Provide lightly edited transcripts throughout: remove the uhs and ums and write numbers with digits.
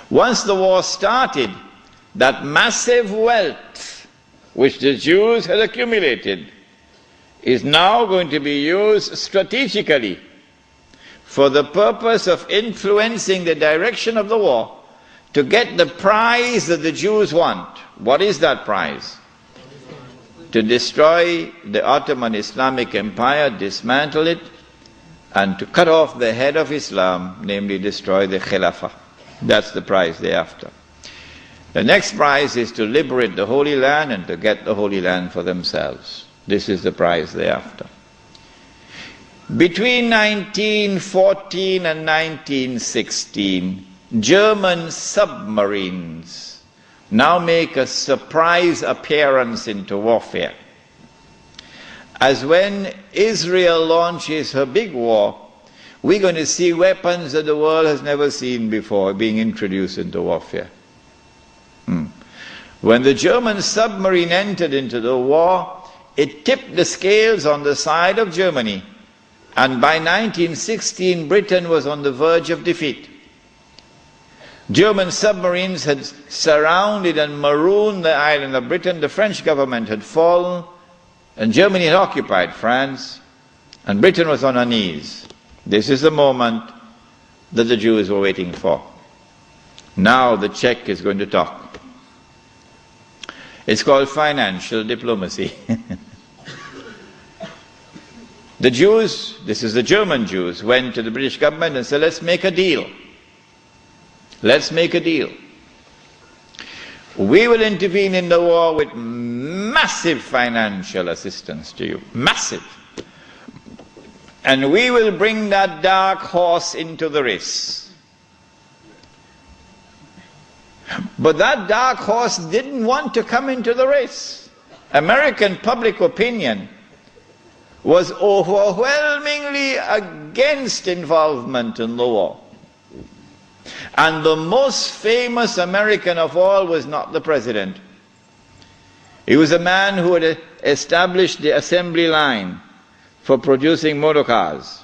Once the war started, that massive wealth which the Jews had accumulated is now going to be used strategically for the purpose of influencing the direction of the war to get the prize that the Jews want. What is that prize? To destroy the Ottoman Islamic Empire, dismantle it, and to cut off the head of Islam, namely destroy the Khilafah. That's the prize they're after. The next prize is to liberate the Holy Land and to get the Holy Land for themselves. This is the prize they're after. Between 1914 and 1916, German submarines now make a surprise appearance into warfare. As when Israel launches her big war, we're going to see weapons that the world has never seen before being introduced into warfare. When the German submarine entered into the war, it tipped the scales on the side of Germany, and by 1916 Britain was on the verge of defeat. German submarines had surrounded and marooned the island of Britain. The French government had fallen, and Germany had occupied France, and Britain was on her knees. This is the moment that the Jews were waiting for. Now the Czech is going to talk. It's called financial diplomacy. The Jews, this is the German Jews, went to the British government and said, let's make a deal. Let's make a deal. We will intervene in the war with massive financial assistance to you. Massive. And we will bring that dark horse into the race. But that dark horse didn't want to come into the race. American public opinion was overwhelmingly against involvement in the war. And the most famous American of all was not the president. He was a man who had established the assembly line for producing motor cars.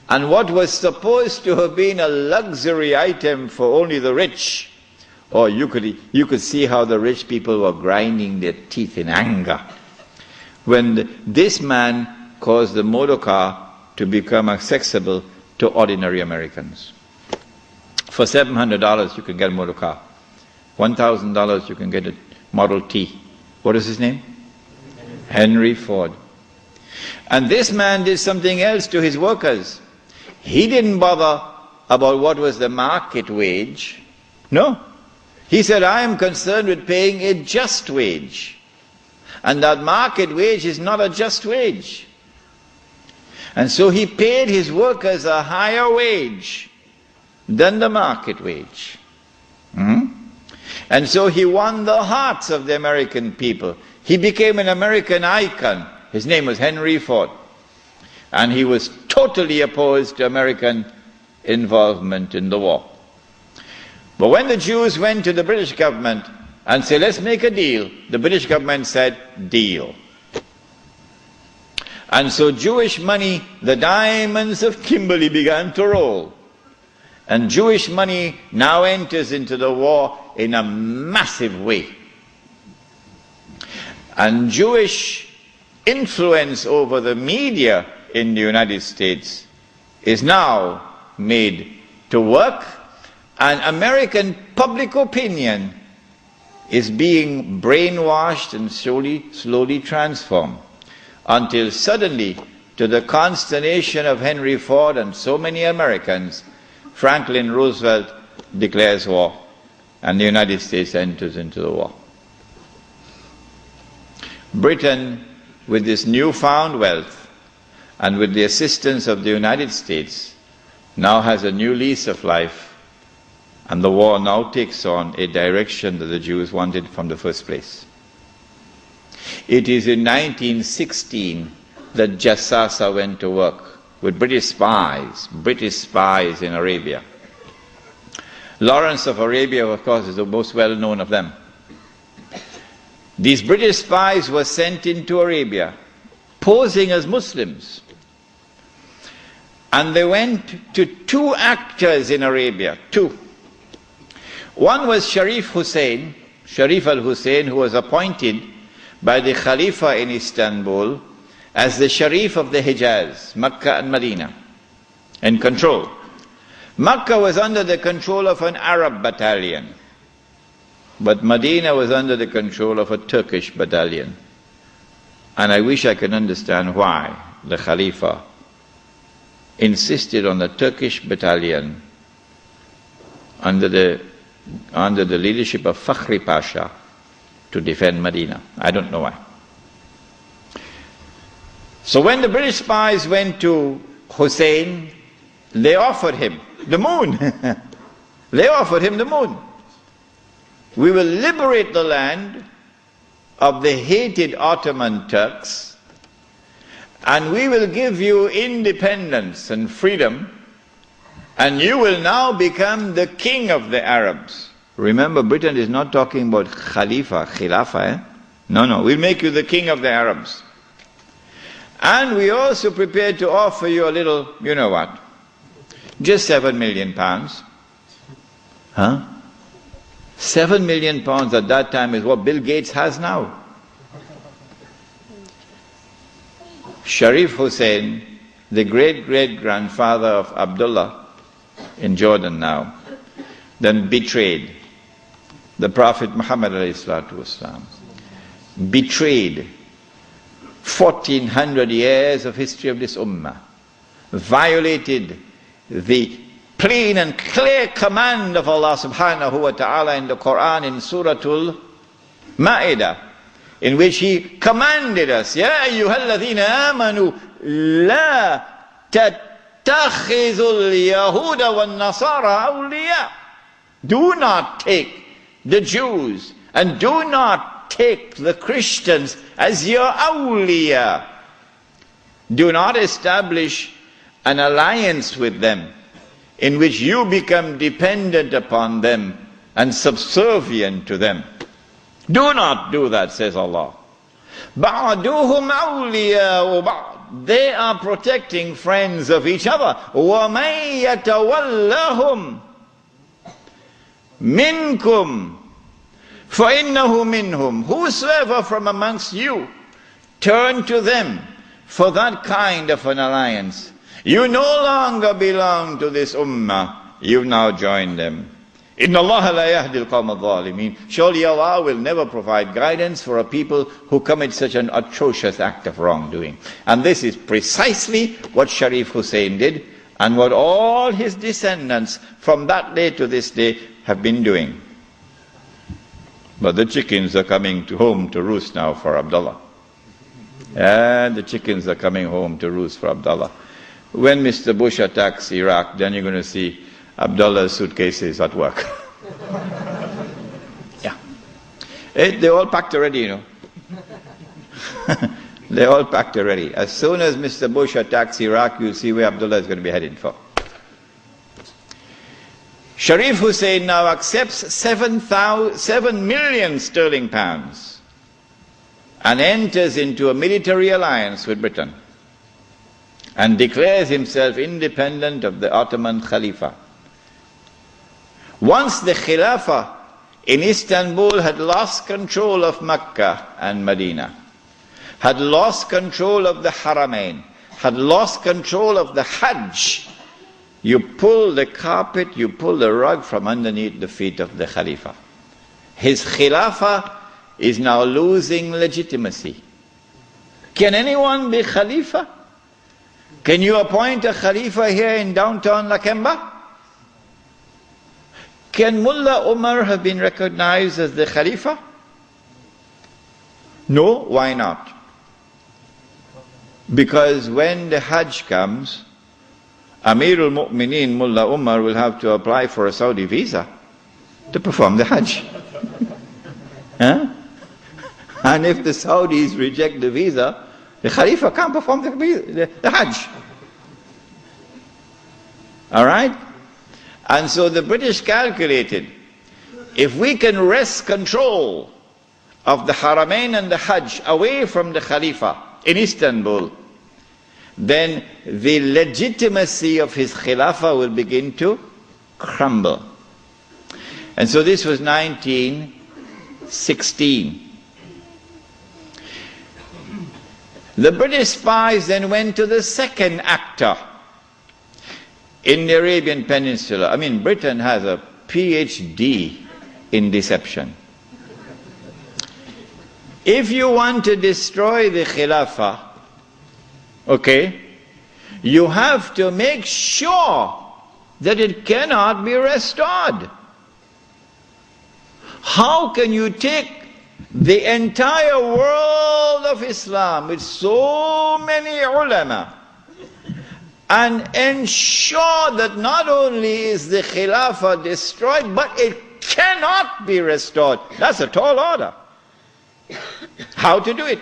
And what was supposed to have been a luxury item for only the rich, or you could see how the rich people were grinding their teeth in anger when this man caused the motor car to become accessible to ordinary Americans. For $700 you can get a motor car. $1,000 you can get a Model T. What is his name? Henry Ford. And this man did something else to his workers. He didn't bother about what was the market wage. No. He said, I am concerned with paying a just wage. And that market wage is not a just wage. And so he paid his workers a higher wage than the market wage. And so he won the hearts of the American people. He became an American icon. His name was Henry Ford. And he was totally opposed to American involvement in the war. But when the Jews went to the British government and said, let's make a deal, the British government said, deal. And so Jewish money, the diamonds of Kimberley, began to roll. And Jewish money now enters into the war in a massive way. And Jewish influence over the media in the United States is now made to work, and American public opinion is being brainwashed and slowly transformed, until suddenly, to the consternation of Henry Ford and so many Americans, Franklin Roosevelt declares war, and the United States enters into the war. Britain, with this newfound wealth, and with the assistance of the United States, now has a new lease of life, and the war now takes on a direction that the Jews wanted from the first place. It is in 1916 that Jassasa went to work with British spies in Arabia. Lawrence of Arabia, of course, is the most well-known of them. These British spies were sent into Arabia, posing as Muslims. And they went to two actors in Arabia, two. One was Sharif Hussein, Sharif al-Hussein, who was appointed by the Khalifa in Istanbul as the Sharif of the Hijaz, Makkah and Medina, in control. Makkah was under the control of an Arab battalion, but Medina was under the control of a Turkish battalion. And I wish I could understand why the Khalifa insisted on the Turkish battalion under the leadership of Fakhri Pasha to defend Medina. I don't know why. So when the British spies went to Hussein, they offered him the moon. They offered him the moon. We will liberate the land of the hated Ottoman Turks, and we will give you independence and freedom, and you will now become the king of the Arabs. Remember, Britain is not talking about Khilafah. No, we'll make you the king of the Arabs. And we also prepared to offer you a little, you know what, just £7 million. Huh? £7 million at that time is what Bill Gates has now. Sharif Hussein, the great-great-grandfather of Abdullah in Jordan now, then betrayed the Prophet Muhammad ﷺ, betrayed 1400 years of history of this ummah, violated the plain and clear command of Allah subhanahu wa ta'ala in the Quran in Suratul Ma'idah, in which He commanded us, Ya ayyuhalladhina amanu la tattakhizul yahuda wan nasara awliya. Do not take the Jews and do not take the Christians as your awliya. Do not establish an alliance with them in which you become dependent upon them and subservient to them. Do not do that, says Allah. بَعْدُهُمْ أَوْلِيَاءُ بَعْضٍ. They are protecting friends of each other. وَمَنْ يَتَوَلَّهُمْ مِنْكُمْ فَإِنَّهُ مِنْهُمْ. Whosoever from amongst you turn to them for that kind of an alliance, you no longer belong to this ummah, you've now joined them. Inna Allah la yahdi al-qawm al-zalimin. Surely Allah will never provide guidance for a people who commit such an atrocious act of wrongdoing. And this is precisely what Sharif Hussein did, and what all his descendants from that day to this day have been doing. But the chickens are coming home to roost now for Abdullah. And the chickens are coming home to roost for Abdullah. When Mr. Bush attacks Iraq, then you're going to see Abdullah's suitcases at work. Yeah. They're all packed already, you know. They're all packed already. As soon as Mr. Bush attacks Iraq, you'll see where Abdullah is going to be headed for. Sharif Hussein now accepts 7 million sterling pounds and enters into a military alliance with Britain and declares himself independent of the Ottoman Khalifa. Once the Khilafah in Istanbul had lost control of Mecca and Medina, had lost control of the Haramain, had lost control of the Hajj, you pull the carpet, you pull the rug from underneath the feet of the Khalifa. His Khilafah is now losing legitimacy. Can anyone be Khalifa? Can you appoint a Khalifa here in downtown Lakemba? Can Mullah Umar have been recognized as the Khalifa? No, why not? Because when the Hajj comes, Amirul Mu'mineen Mullah Umar will have to apply for a Saudi visa to perform the Hajj. Huh? And if the Saudis reject the visa, the Khalifa can't perform the Hajj. Alright? And so the British calculated, if we can wrest control of the Haramain and the Hajj away from the Khalifa in Istanbul, then the legitimacy of his Khilafah will begin to crumble. And so this was 1916. The British spies then went to the second actor in the Arabian Peninsula. I mean, Britain has a PhD in deception. If you want to destroy the Khilafah, okay, you have to make sure that it cannot be restored. How can you take the entire world of Islam with so many ulama and ensure that not only is the Khilafah destroyed, but it cannot be restored? That's a tall order. How to do it?